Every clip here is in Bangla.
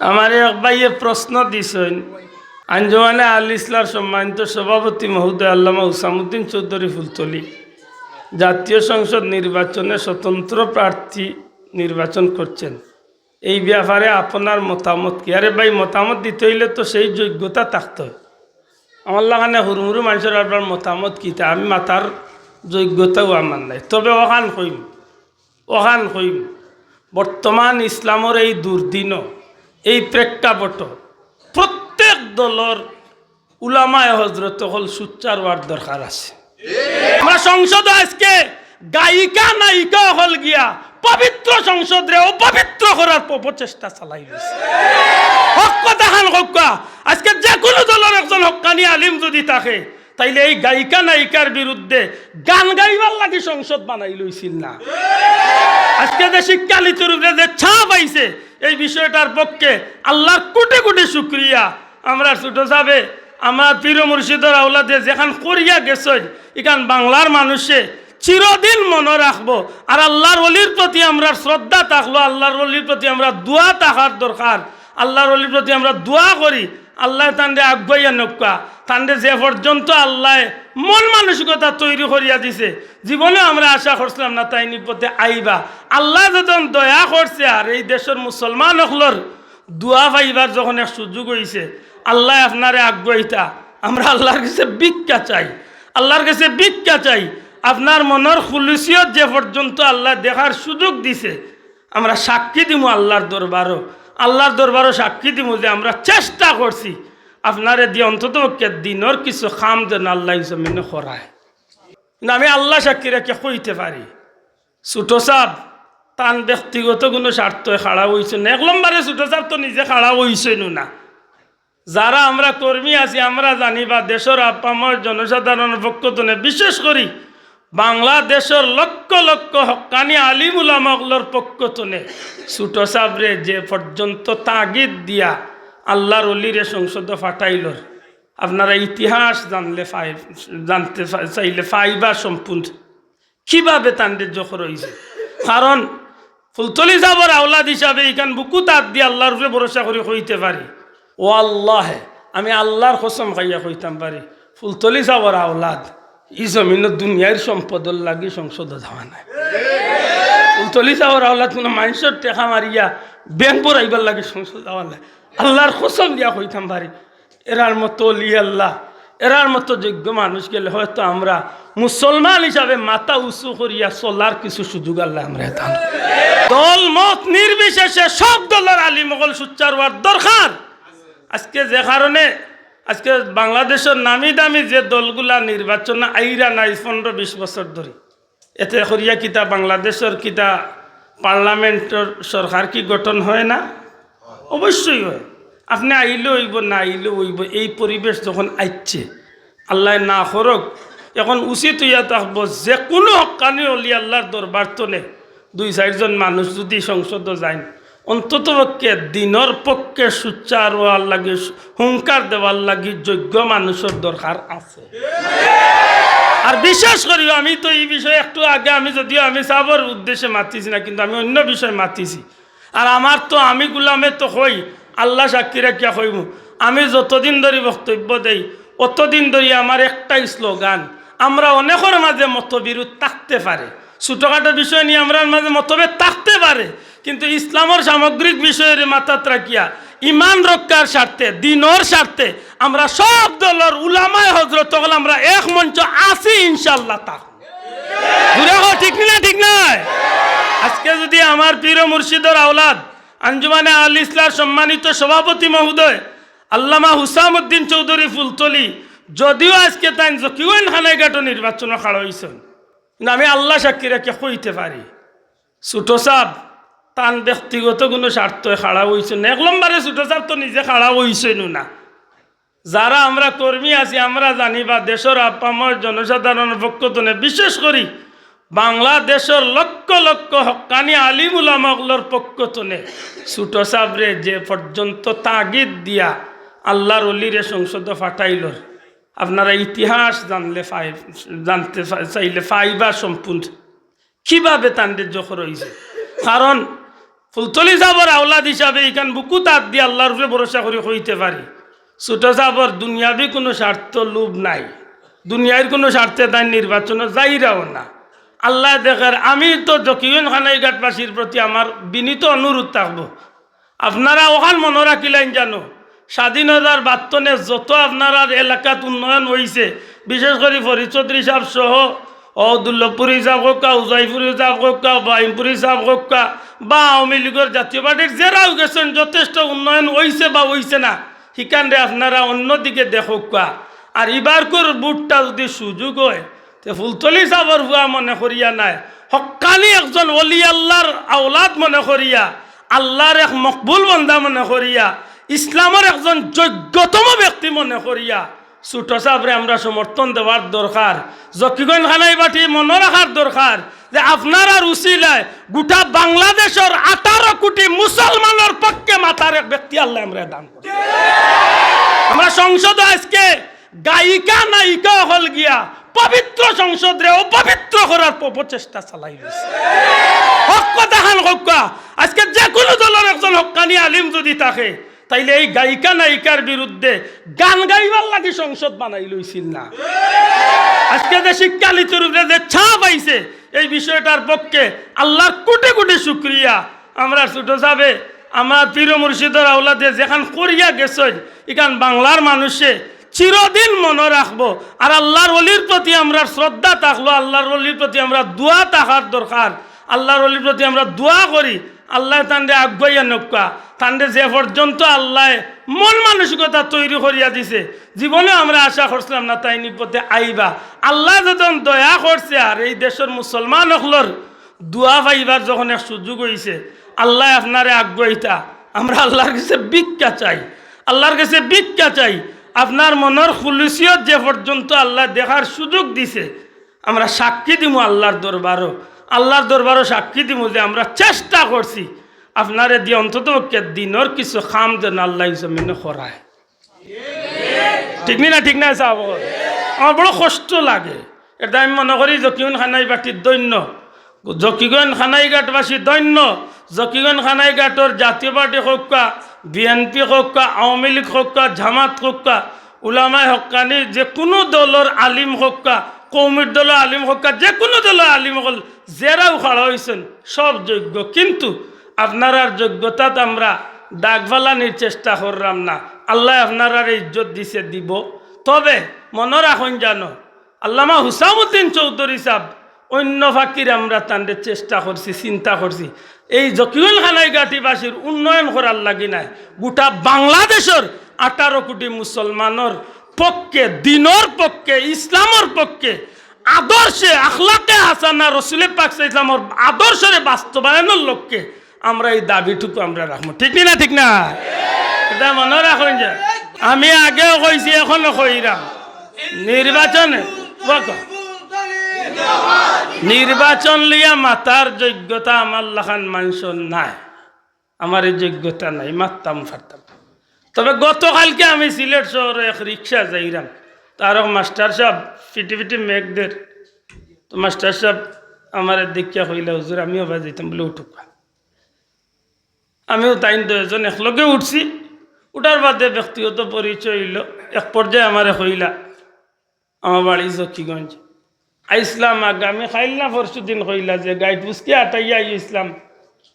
আমার এক ভাইয়ে প্রশ্ন দিছেন, আঞ্জুমানে আল ইসলার সম্মানিত সভাপতি মহোদয় আল্লামা হুসামুদ্দিন চৌধুরী ফুলতলি জাতীয় সংসদ নির্বাচনে স্বতন্ত্র প্রার্থী নির্বাচন করছেন, এই ব্যাপারে আপনার মতামত কি? আরে ভাই, মতামত দিতে হইলে তো সেই যোগ্যতা থাকতে হয়। আমার লাগানে হুরুমুরু মানুষের আপনার মতামত কী, আমি মাতার যোগ্যতাও আমার নাই। তবে ওখান কইম বর্তমান ইসলামের এই দুর্দিন, এই প্রেক্ষাপট প্রত্যেক দলের উলামায়ে হজরত হল সুচ্চার হওয়ার দরকার আছে। আমরা সংসদ আজকে গায়িকা নায়িকা হল গিয়া পবিত্র সংসদরে অপবিত্র করার প্রচেষ্টা চালাই গেছে। হক কথা খান হকা, আজকে যে কোনো দলের একজন হক্কানি আলিম যদি থাকে, তাইলে এই গায়িকা নায়িকার বিরুদ্ধে গান গাইবার লাগি সংসদ বানাই লইছিল না। আজকে যে শিক্ষানীতির উপরে যে ছাপ আইছে, এই বিষয়টার পক্ষে আল্লাহর কোটি কোটি শুকরিয়া। আমরা ছোট যাবে আমার পীর মুর্শিদের আওলাদে যেখান করিয়া গেছে, এখান বাংলার মানুষে চিরদিন মনে রাখবো। আর আল্লাহর ওলির প্রতি আমরা শ্রদ্ধা থাকলো, আল্লাহর ওলির প্রতি আমরা দোয়া থাকার দরকার। আল্লাহর ওলির প্রতি আমরা দোয়া করি, আল্লাহ তান্ডে আগুয়াইয়া নৌকা তান্ডে যে পর্যন্ত আল্লাহ মন মানসিকতা তৈরি করিয়া দিছে, জীবনে আমরা আশা করছিলাম না তাই নিপথে আইবা। আল্লাহ যখন দয়া করছে আর এই দেশের মুসলমান হলর দোয়া পাইবার যখন এক সুযোগ হয়েছে, আল্লাহ আপনারে আগুয়াইতা। আমরা আল্লাহর কাছে ভিক্ষা চাই, আল্লাহর কাছে ভিক্ষা চাই। আপনার মনের খুলুসিয়ত যে পর্যন্ত আল্লাহ দেখার সুযোগ দিছে, আমরা সাক্ষী দিব আল্লাহর দরবারও সাক্ষী দিব যে আমরা চেষ্টা করছি আপনারে দিয়ে অন্তত দিনের কিছু খাম যেন আল্লাহ জমিনে করায়। কিন্তু আমি আল্লাহ সাক্ষী রেখে কইতে পারি, ছোট সাপ তান ব্যক্তিগত কোনো স্বার্থ খাড়া হইছে না। এক নম্বরে ছোট সাপ তো নিজে খাড়া হইছে না। যারা আমরা কর্মী আছি আমরা জানি, বা দেশের আপামর জনসাধারণের পক্ষ থেকে বিশেষ করি বাংলাদেশের লক্ষ লক্ষ হক্কানি আলিম উলামাগুলোর পক্ষ থেকে ছোট সাবরে যে পর্যন্ত তাগিদ দিয়া আল্লাহর ওলিরে সংসদ ফাটাইল, আপনারা ইতিহাস জানতে চাইলে ফাইবা সম্পূর্ণ কিভাবে তান্ডের জখর হয়েছে। কারণ ফুলতলি সাবর আওলাদ হিসাবে এখান বুকু তাত দিয়ে আল্লাহর উপরে ভরসা করে কইতে পারি, ও আল্লাহ, আমি আল্লাহর কসম খাইয়া কইতাম পারি, ফুলতলি সাবর আওলাদ ই জমিনের দুনিয়ার সম্পদর লাগি সংসদ যাওয়া নাই। ফুলতলি সাবর আওলাদ কোনো মানুষের টেকা মারিয়া ব্যাংক পড়াইবার লাগে সংসদ যাওয়া নাই। আল্লাহর কসম দিয়া কইতাম পারি, এরার মতো অলি আল্লাহ, এরার মতো যোগ্য মানুষ গেলে হয়তো আমরা মুসলমান হিসাবে মাথা উঁচু করিয়া চলার কিছু সুযোগ আল্লাহ আমরা দান। দল মত নির্বিশেষে সব দলের আলিমগল সুচ্চার হওয়ার দরকার। আজকে যে কারণে আজকে বাংলাদেশের নামি দামি যে দলগুলা নির্বাচন আইরা নাই 15-20 বছর ধরে, এতে করিয়া কিতা বাংলাদেশের কিতা পার্লামেন্টের সরকার কি গঠন হয় না? অবশ্যই হয়। আপনি আইলে হইব না আইলে হইব। এই পরিবেশ যখন আইচ্ছে, আল্লাহ না করক, এখন উচিত হইয়া থাকবো যে কোনো হক্কানি অলি আল্লাহর দরবার তনে 2-4 জন মানুষ যদি সংসদ যায়, অন্তত পক্ষে দিনের পক্ষে সুচ্চার হওয়ার লাগে, হুঙ্কার দেওয়ার লাগে যোগ্য মানুষের দরকার আছে। আর বিশেষ করি আমি তো এই বিষয়ে একটু আগে যদিও আমি সাবর উদ্দেশ্যে মাতিছি না, কিন্তু আমি অন্য বিষয়ে মাতিছি। আর আমার তো আমি গুলামে তো হই, আল্লাহ সাক্ষী রাখিয়া হইব, আমি যতদিন ধরে বক্তব্য দেই অতদিন ধরে আমার একটাই স্লোগান, আমরা অনেকের মাঝে মতবিরোধ থাকতে পারে, ছোটখাটো বিষয় নিয়ে আমরা মাঝে মতভেদ থাকতে পারে, কিন্তু ইসলামের সামগ্রিক বিষয়ের মাথাত রাখিয়া ইমান রক্ষার স্বার্থে, দিনের স্বার্থে আমরা সব দলের উলামায়ে হজরত হল আমরা এক মঞ্চ আছি ইনশাআল্লাহ। তা ঠিক না? ঠিক নয়? আজকে যদি আমার পীর মুর্শিদের আওলাদ আঞ্জুমানে আল ইসলার সম্মানিত সভাপতি মহোদয় আল্লামা হুসামুদ্দিন চৌধুরী ফুলতলি যদিও আজকে তাই জকিউন খানাইঘাট নির্বাচন খাড়া হয়েছেন, কিন্তু আমি আল্লাহ সাক্ষী রেখে কইতে পারি, ছোট সাপ তান ব্যক্তিগত কোনো স্বার্থ খাড়া হয়েছে না। এক নম্বরে ছোট সাপ তো নিজে খাড়া হয়েছে না। যারা আমরা কর্মী আছি আমরা জানি, বা দেশের আপামর জনসাধারণের পক্ষ থেকে বিশেষ করি বাংলাদেশের লক্ষ লক্ষ হক্কানি আলিম উলামাগুলোর পক্ষ থেকে ছোট সাবরে যে পর্যন্ত তাগিদ দিয়া আল্লাহর ওলিরে সংসদ ফাটাইল, আপনারা ইতিহাস জানতে চাইলে ফাইবা সম্পূর্ণ কিভাবে তান্ডের জখর হয়েছে। কারণ ফুলতলি সাহর আওলাদ হিসাবে এইখান বুকু তাত দিয়ে আল্লাহর উপরে ভরসা করে হইতে পারি ছোট সাহর দুনিয়াবি কোনো স্বার্থ লোভ নাই, দুনিয়ার কোনো স্বার্থে তাই নির্বাচনে যাইরাও না। আল্লাহ দেখার আমি তো জকিগঞ্জ খানাইঘাটবাসীর প্রতি আমার বিনীত অনুরোধ থাকবো, আপনারা ওখান মনে রাখিলেন জানো স্বাধীনতার বার্তনে যত আপনারা এলাকাত উন্নয়ন হয়েছে, বিশেষ করে ফরিদ চৌধুরী সাহেব সহ দুর্লভপুর হিসাব হোকা, উজাইপুর হিসাব হোকা, বাইমপুর হিসাব হোকা বা আওয়ামী লীগের জাতীয় পার্টির যারাও গেছেন যথেষ্ট উন্নয়ন হয়েছে বা হয়েছে না, সেখানে আপনারা অন্যদিকে দেখোকা। আর এবারকর বুটটা যদি সুযোগ হয় তো ফুলতলি সাহর ভুয়া মনে করিয়া নাই, হক্কানি একজন ওলি আল্লাহর আওলাদ মনে করিয়া, আল্লাহর এক মকবুল বন্দা মনে করিয়া, ইসলামের একজন যোগ্যতম ব্যক্তি মনে করিয়া ছোট সাহেবরে আমরা সমর্থন দেওয়ার দরকার। জকিগঞ্জ খানাইবাটি মনে রাখার দরকার যে আপনার আর উসিলায় গোটা বাংলাদেশের 18 কোটি মুসলমানের পক্ষে মাতার এক ব্যক্তি আল্লাহ আমরা দান করি। আমরা সংসদে আজকে গায়িকা নায়িকা হল গিয়া পবিত্র সংসদরে অপবিত্র করার প্রচেষ্টা চালাই রয়েছে। হক কথা খান হক্কা, আজকে যে কোনো দলের একজন হক্কানি আলিম যদি থাকে তাইলে এই গায়িকা নায়িকার বিরুদ্ধে গান গাইবার লাগে সংসদ বানাই লইছিল না। আজকে যে শিক্ষানীতির উপরে যে ছাপ আইছে এই বিষয়টার পক্ষে আল্লাহর কোটি কোটি শুকরিয়া। আমরা ছোট যাবে আমার পীর মুর্শিদের আওলাদে যেখান করিয়া গেছেন এখান বাংলার মানুষে চিরদিন মনে রাখবো। আর আল্লাহর ওলির প্রতি আমরা শ্রদ্ধা থাকলো, আল্লাহর ওলির প্রতি আমরা দোয়া থাকার দরকার। আল্লাহর ওলির প্রতি আমরা দোয়া করি আল্লাহ তান্ডে আগুয়াইয়া নক্কা, তান্ডে যে পর্যন্ত আল্লাহ মন মানসিকতা তৈরি করিয়া দিছে জীবনে আমরা আশা করছিলাম না তাই নিপথে আইবা। আল্লাহ যখন দয়া করছে আর এই দেশের মুসলমান হকলর দোয়া পাইবার যখন এক সুযোগ হয়েছে আল্লাহ আপনারে আগুয়াইতা। আমরা আল্লাহর কাছে ভিক্ষা চাই, আল্লাহর কাছে ভিক্ষা চাই। আপনার মনের খুলুসিয়ত যে পর্যন্ত আল্লাহ দেখার সুযোগ দিছে আমরা সাক্ষী দিব আল্লাহর দরবারও সাক্ষী দিব যে আমরা চেষ্টা করছি আপনারে দিয়ে অন্তত দিনের কিছু খাম যেন আল্লাহ জমিনে করায়। ঠিক না সাহেব, আমার বড় কষ্ট লাগে। এটা আমি মনে করি জকিগঞ্জ খানাইবাটির দৈন্য, জকিগঞ্জ খানাইঘাটবাসী দৈন্য। জকিগঞ্জ খানাইঘাটর জাতীয় পার্টি হোক্কা, বিএনপি হোক্কা, আওয়ামী লীগ হোক্কা, জামাত হোক্কা, উলামায়ে হক্কানি যে কোনো দলের আলিম হোক্কা, কৌমির দলের আলিম হোক্কা, যে কোনো দলের আলিম হল যারাও খাড়া হয়েছেন সব যোগ্য। কিন্তু আপনার যোগ্যতাত আমরা দাগ ফালানির চেষ্টা করলাম না। আল্লাহ আপনার ইজ্জত দিছে দিব। তবে মনে রাখুন জানো আল্লামা হুসামউদ্দিন চৌধুরী সাহেব অন্য ফাঁকির আমরা তাদের চেষ্টা করছি, চিন্তা করছি এই জকিগঞ্জ খানাইঘাটিবাসীর উন্নয়ন করার লাগি নাই, গোটা বাংলাদেশের 18 কোটি মুসলমানের পক্ষে, দিনের পক্ষে, ইসলামের পক্ষে, আদর্শে আখলাকে হাসানা রসুল পাক ইসলামের আদর্শের বাস্তবায়নের লক্ষ্যে আমরা এই দাবিটুকু আমরা রাখবো। ঠিক না? এটা মনে রাখুন যে আমি আগেও কইছি এখনো কইরাম, নির্বাচন লিয়া মাতার যোগ্যতা আমার লাখান মানুষের নাই, আমার এই যোগ্যতা নাই, মারতাম ফারতাম। তবে গতকালকে আমি সিলেট শহরে এক রিক্সা যাইরাম, তার মাস্টার সাহেব ফিটি মেঘদের, তো মাস্টার সাহেব আমার দেখিয়া কইলা হুজুর আমিও বাজাইতাম বলে উঠুকা। আমিও তাই দুজন একলগে উঠছি। উঠার বাদে ব্যক্তিগত পরিচয় হইল। এক পর্যায়ে আমারে কইলা আমার বাড়ি জকিগঞ্জ আইসলাম আগামী খাইল না পরশু দিন কইলা যে গাইড বুঝকে আটাইয়া ইসলাম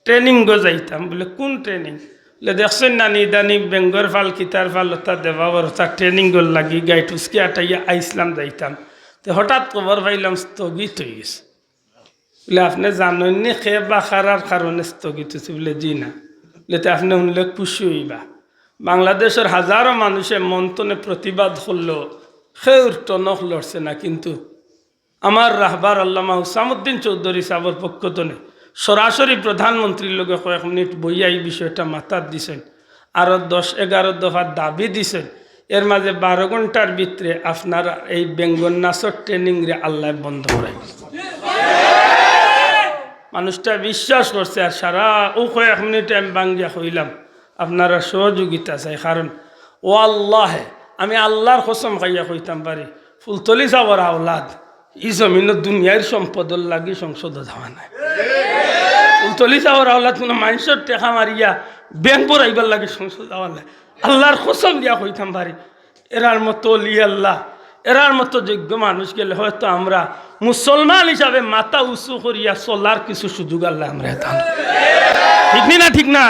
ট্রেনিং গো যাইতাম। বলে কোন ট্রেনিং? বলে দেখছেন না নিদানি বেঙ্গর ফাল কিতার ফাল ওটা দেবাবর ওটা ট্রেনিং গোল লাগি গাইড বুঝকে আটাইয়া আইসলাম যাইতাম। তো হঠাৎ খবর পাইলাম স্থগিত হয়ে গেছে। বলে আপনি জানেননি খে বা খারার কারণে স্থগিত হয়েছে? বলে জি না। বলে তো আপনি শুনলে খুশি হইবা। বাংলাদেশের হাজারো মানুষের মন্থনে প্রতিবাদ করলো, খেউর টনক লড়ছে না, কিন্তু আমার রাহবার আল্লামা হুসামউদ্দিন চৌধুরী সাহেবের পক্ষ তনে সরাসরি প্রধানমন্ত্রীর লোকে কয়েক মিনিট বইয়া এই বিষয়টা মাথার দিছেন, আরও 10-11 দফার দাবি দিছেন। এর মাঝে 12 ঘন্টার ভিতরে আপনারা এই বেঙ্গল নাচর ট্রেনিং রে আল্লাহ বন্ধ করাই। মানুষটা বিশ্বাস করছে। আর সারা কয়েক মিনিট আমি বাঙ্গিয়া কইলাম আপনারা সহযোগিতা চাই, কারণ ও আল্লাহ আমি আল্লাহর কসম খাইয়া কইতাম পারি ফুলতলি সাহর আওলাদ ই জমিন দুনিয়ার সম্পদর লাগি সংসদ যাওয়া নাই। ফুলতলি যাওয়ার আওলা তুমি মানুষের টেকা মারিয়া ব্যাংক বরাইবার লাগে সংসদ যাওয়ার লাগে আল্লাহর কসম দিয়া কইতাম পারি এরার মতো অলি আল্লাহ এরার মতো যোগ্য মানুষ গেলে হয়তো আমরা মুসলমান হিসাবে মাথা উঁচু করিয়া চলার কিছু সুযোগ আল্লাহ আমরা ঠিক না ঠিক না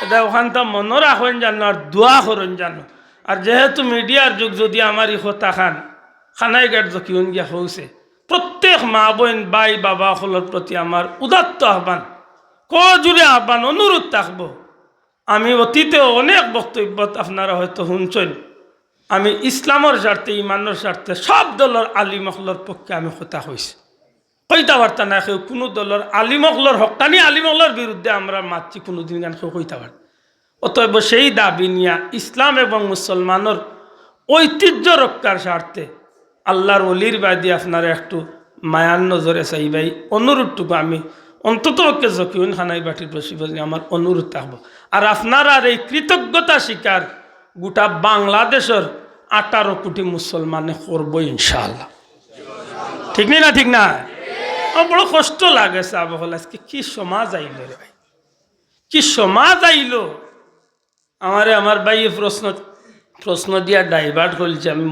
এটা ওখানটা মনে রাখেন জানো আর দোয়া করেন জানো আর যেহেতু মিডিয়ার যুগ যদি আমার ই কথা খানাই গাট জকিউন গিয়া হয়েছে প্রত্যেক মা বোন ভাই বাবা সকলের প্রতি আমার উদাত্ত আহ্বান কজুড়ে আহ্বান অনুরোধ থাকবো আমি অতীতে অনেক বক্তব্য আপনারা হয়তো শুনছেন আমি ইসলামের স্বার্থে ইমানের স্বার্থে সব দলের আলিমকলর পক্ষে আমি কথা হয়েছি কইতা পারতা না কেউ কোনো দলের আলিমকলর হকানি আলিমকলর বিরুদ্ধে আমরা মাতছি কোনোদিন গান কেউ কইতা পারত অতএব সেই দাবি নিয়া ইসলাম এবং মুসলমানের ঐতিহ্য রক্ষার স্বার্থে আল্লাহর অলির বাদী আপনারা একটু মায়ার নজরে চাইবাই অনুরোধটুকু আমি অন্তত পক্ষে জকিউন খানাই বাটির বসি আমার অনুরোধ থাকবো আর আপনারা এই কৃতজ্ঞতা স্বীকার গোটা বাংলাদেশের 18 কোটি মুসলমানে করবো ইনশাআল্লাহ ঠিক না ঠিক না আমার বড় কষ্ট লাগে সাহাবা আজকে কি সমাজ আইল রে ভাই কি সমাজ আইল আমার ভাই প্রশ্ন দিয়া ডাইভার্ট করছে আমি